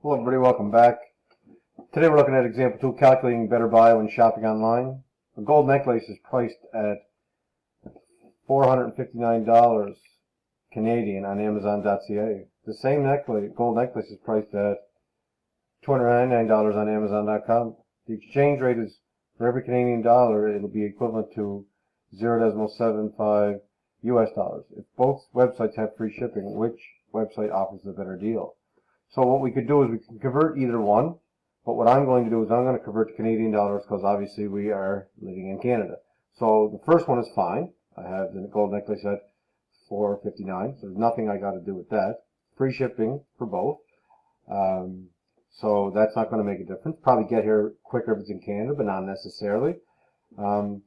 Hello everybody, welcome back. Today we're looking at example 2, calculating better buy when shopping online. A gold necklace is priced at $459 Canadian on Amazon.ca. The same gold necklace is priced at $299 on Amazon.com. The exchange rate is, for every Canadian dollar, it'll be equivalent to 0.75 US dollars. If both websites have free shipping, which website offers the better deal? So what we could do is we can convert either one, but what I'm going to do is I'm going to convert to Canadian dollars because obviously we are living in Canada. So the first one is fine. I have the gold necklace at $459, so there's nothing I got to do with that. Free shipping for both. So that's not going to make a difference. Probably get here quicker if it's in Canada, but not necessarily. And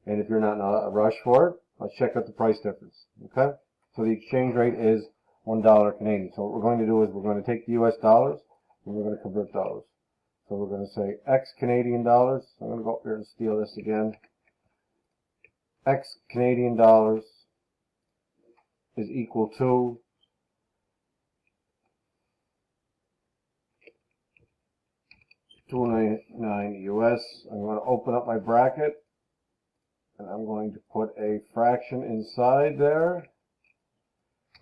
if you're not in a rush for it, let's check out the price difference. Okay? So the exchange rate is $1 Canadian. So what we're going to do is we're going to take the US dollars and we're going to convert those. So we're going to say X Canadian dollars. I'm going to go up here and steal this again. X Canadian dollars is equal to $299 US. I'm going to open up my bracket and I'm going to put a fraction inside there,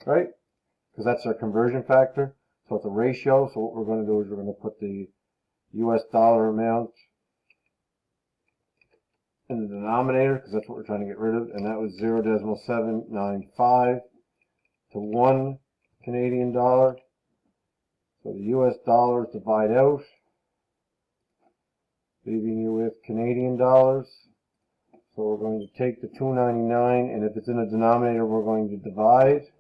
right? Because that's our conversion factor. So it's a ratio. So what we're going to do is we're going to put the US dollar amount in the denominator, because that's what we're trying to get rid of, and that was 0.795 to 1 Canadian dollar. So the US dollars divide out, leaving you with Canadian dollars. So we're going to take the $299, and if it's in the denominator, we're going to divide.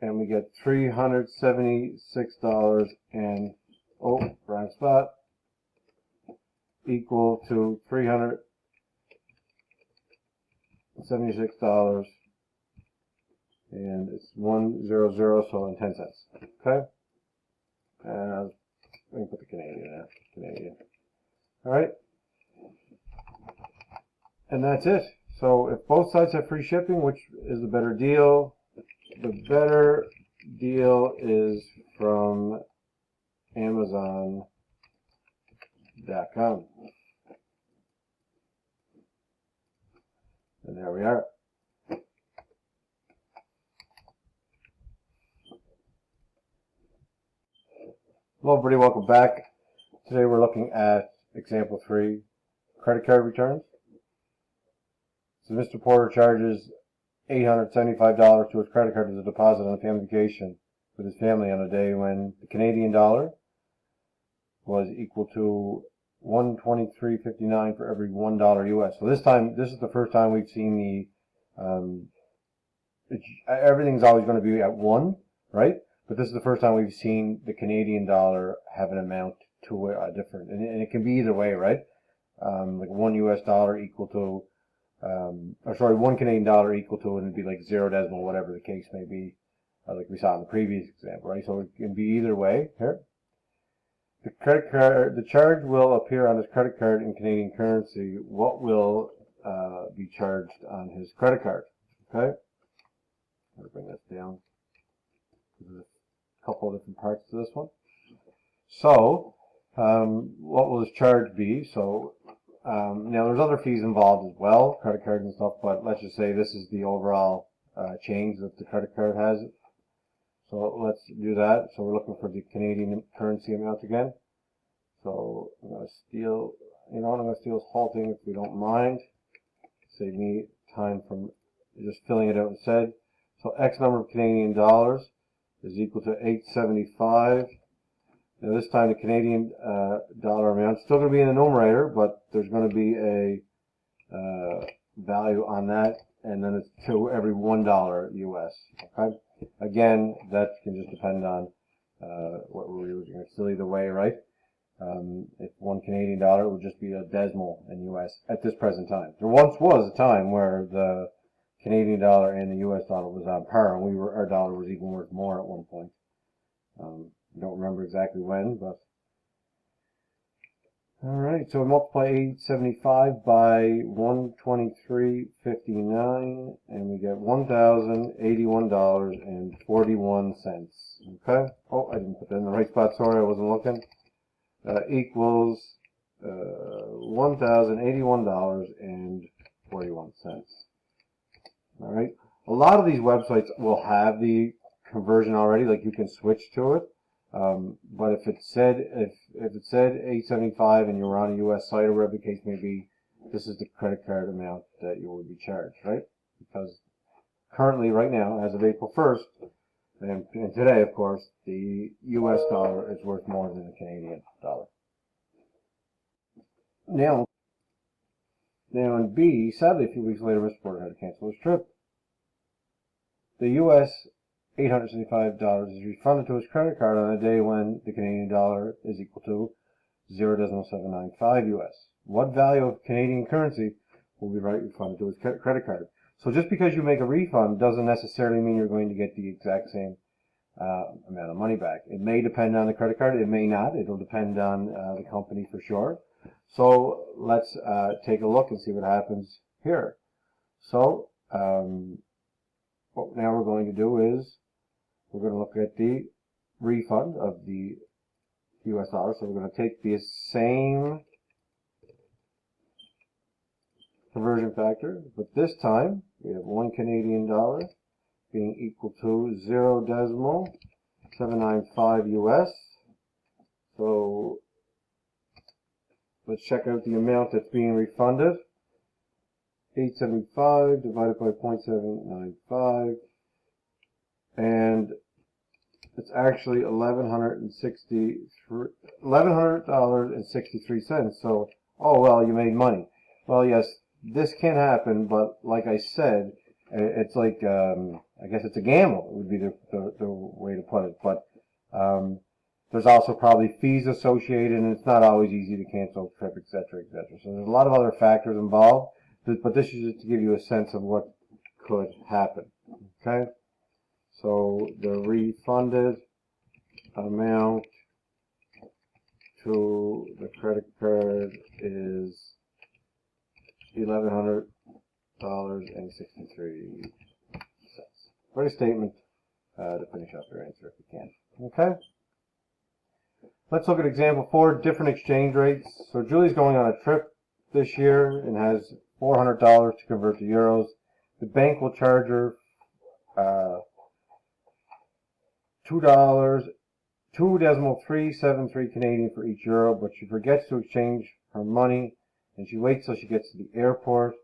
And we get $376 and, wrong spot, equal to $376, and it's 100, so in 10 cents. Okay? And let me put the Canadian in. Canadian. Alright? And that's it. So if both sides have free shipping, which is the better deal? The better deal is from Amazon.com. And there we are. Hello everybody, welcome back. Today we're looking at example 3, credit card returns. So Mr. Porter charges $875 to his credit card as a deposit on a family vacation with his family on a day when the Canadian dollar was equal to $123.59 for every $1 US. So this is the first time we've seen the, everything's always going to be at 1, right? But this is the first time we've seen the Canadian dollar have an amount to different, and it can be either way, right? Like $1 US dollar equal to, 1 Canadian dollar equal to, and it'd be like 0 decimal, whatever the case may be, like we saw in the previous example, right? So it can be either way here. The credit card, the charge will appear on his credit card in Canadian currency. What will be charged on his credit card? Okay. I'm going to bring this down. There's a couple of different parts to this one. So, what will his charge be? So, now there's other fees involved as well, credit cards and stuff, but let's just say this is the overall change that the credit card has. So let's do that. So we're looking for the Canadian currency amount again. So I'm going to steal, I'm going to steal this whole thing if we don't mind. Save me time from just filling it out instead. So X number of Canadian dollars is equal to 875. Now this time the Canadian dollar amount is still going to be in the numerator, but there's going to be a value on that, and then it's to every $1 US. Okay. Again, that can just depend on what we're using. It's still either way, right? If 1 Canadian dollar, it would just be a decimal in US at this present time. There once was a time where the Canadian dollar and the US dollar was on par, and our dollar was even worth more at one point. I don't remember exactly when, but Alright, so we multiply 875 by 123.59 and we get $1,081.41. Okay? Oh, I didn't put that in the right spot, sorry, I wasn't looking. Equals $1,081.41. Alright? A lot of these websites will have the conversion already, like you can switch to it. But if it said 875 and you were on a U.S. site or whatever the case may be, this is the credit card amount that you would be charged, right? Because currently, right now, as of April 1st, and today, of course, the U.S. dollar is worth more than the Canadian dollar. Now in B, sadly, a few weeks later, Mr. Porter had to cancel his trip. The U.S. $875 is refunded to his credit card on a day when the Canadian dollar is equal to 0.795 US. What value of Canadian currency will be refunded to his credit card? So just because you make a refund doesn't necessarily mean you're going to get the exact same amount of money back. It may depend on the credit card. It may not. It'll depend on the company for sure. So let's take a look and see what happens here. So what now we're going to do is we're going to look at the refund of the US dollar. So we're going to take the same conversion factor, but this time we have 1 Canadian dollar being equal to 0.795 US. So let's check out the amount that's being refunded. 875 divided by 0.795, and it's actually $1,100.63. So, oh well, you made money. Well, yes, this can happen, but like I said, it's like I guess it's a gamble. Would be the way to put it. But there's also probably fees associated, and it's not always easy to cancel a trip, etc., etc. So there's a lot of other factors involved. But this is just to give you a sense of what could happen. Okay? So the refunded amount to the credit card is $1,100.63. Write a statement to finish up your answer if you can. Okay? Let's look at example 4, different exchange rates. So Julie's going on a trip this year and has $400 to convert to euros. The bank will charge her $2.373 Canadian for each euro, but she forgets to exchange her money, and she waits till she gets to the airport.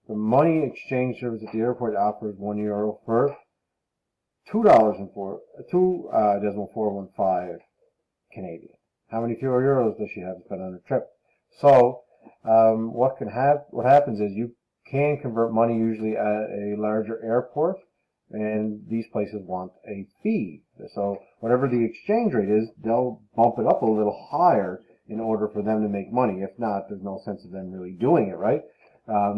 The money exchange service at the airport offers €1 for $2.415 Canadian. How many fewer euros does she have to spend on her trip? So what happens is you can convert money usually at a larger airport, and these places want a fee. So whatever the exchange rate is, they'll bump it up a little higher in order for them to make money. If not, there's no sense of them really doing it, right?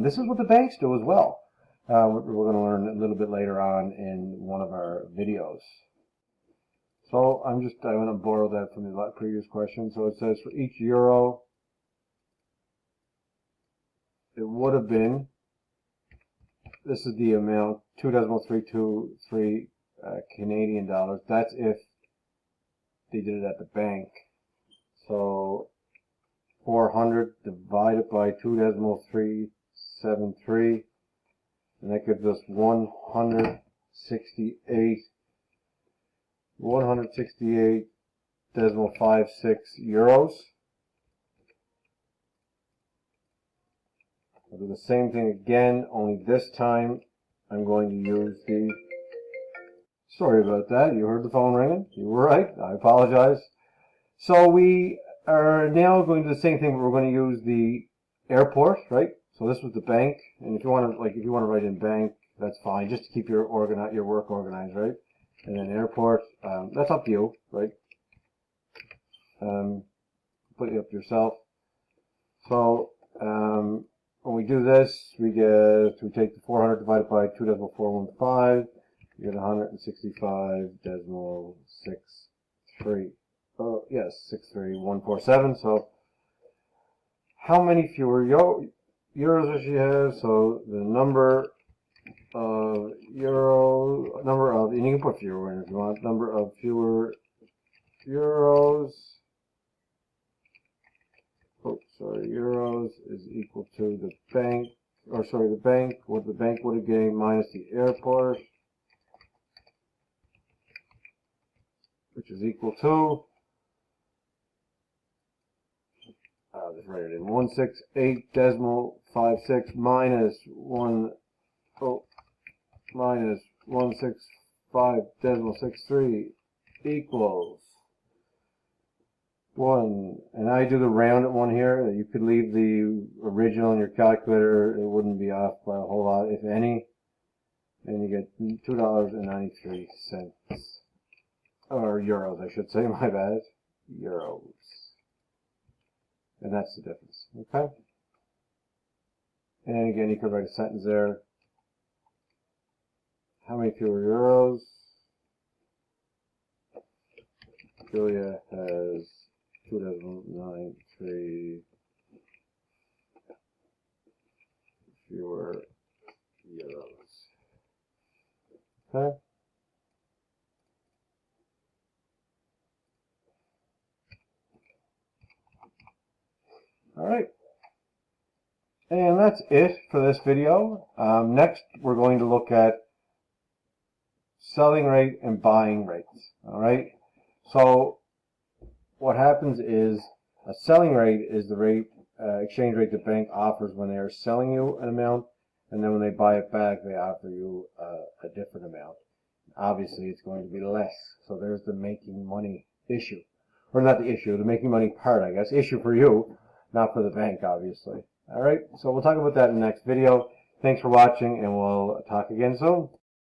This is what the banks do as well. We're going to learn a little bit later on in one of our videos. So I'm going to borrow that from the previous question. So it says for each euro, it would have been, this is the amount, 2.323 Canadian dollars. That's if they did it at the bank. So 400 divided by 2.373, and that gives us 168.56 euros. I'll do the same thing again, only this time I'm going to use the, sorry about that, you heard the phone ringing, you were right, I apologize. So we are now going to do the same thing, but we're going to use the airport, right? So this was the bank, and if you want to write in bank, that's fine, just to keep your work organized, right? And then airport, that's up to you, right? Put it up yourself. So when we do this, we take the 400 divided by 2.415, we get 165.63. Oh yes, 63147. So how many fewer euros does she have? So the number of and you can put fewer in if you want, number of fewer euros, euros is equal to the bank, what the bank would have gained minus the airport, which is equal to, I'll just write it in, 168.56 minus 165.63 equals 1. And I do the rounded one here. You could leave the original in your calculator. It wouldn't be off by a whole lot, if any. And you get $2.93. Or euros, I should say, my bad. Euros. And that's the difference. Okay? And again, you could write a sentence there. How many fewer euros? Julia has 2.93 fewer euros. Okay? Alright. And that's it for this video. Next, we're going to look at selling rate and buying rates. Alright? So, what happens is a selling rate is the rate, exchange rate the bank offers when they are selling you an amount, and then when they buy it back, they offer you a different amount. Obviously, it's going to be less. So there's the making money issue. Or not the issue, the making money part, I guess. Issue for you, not for the bank, obviously. Alright, so we'll talk about that in the next video. Thanks for watching, and we'll talk again soon.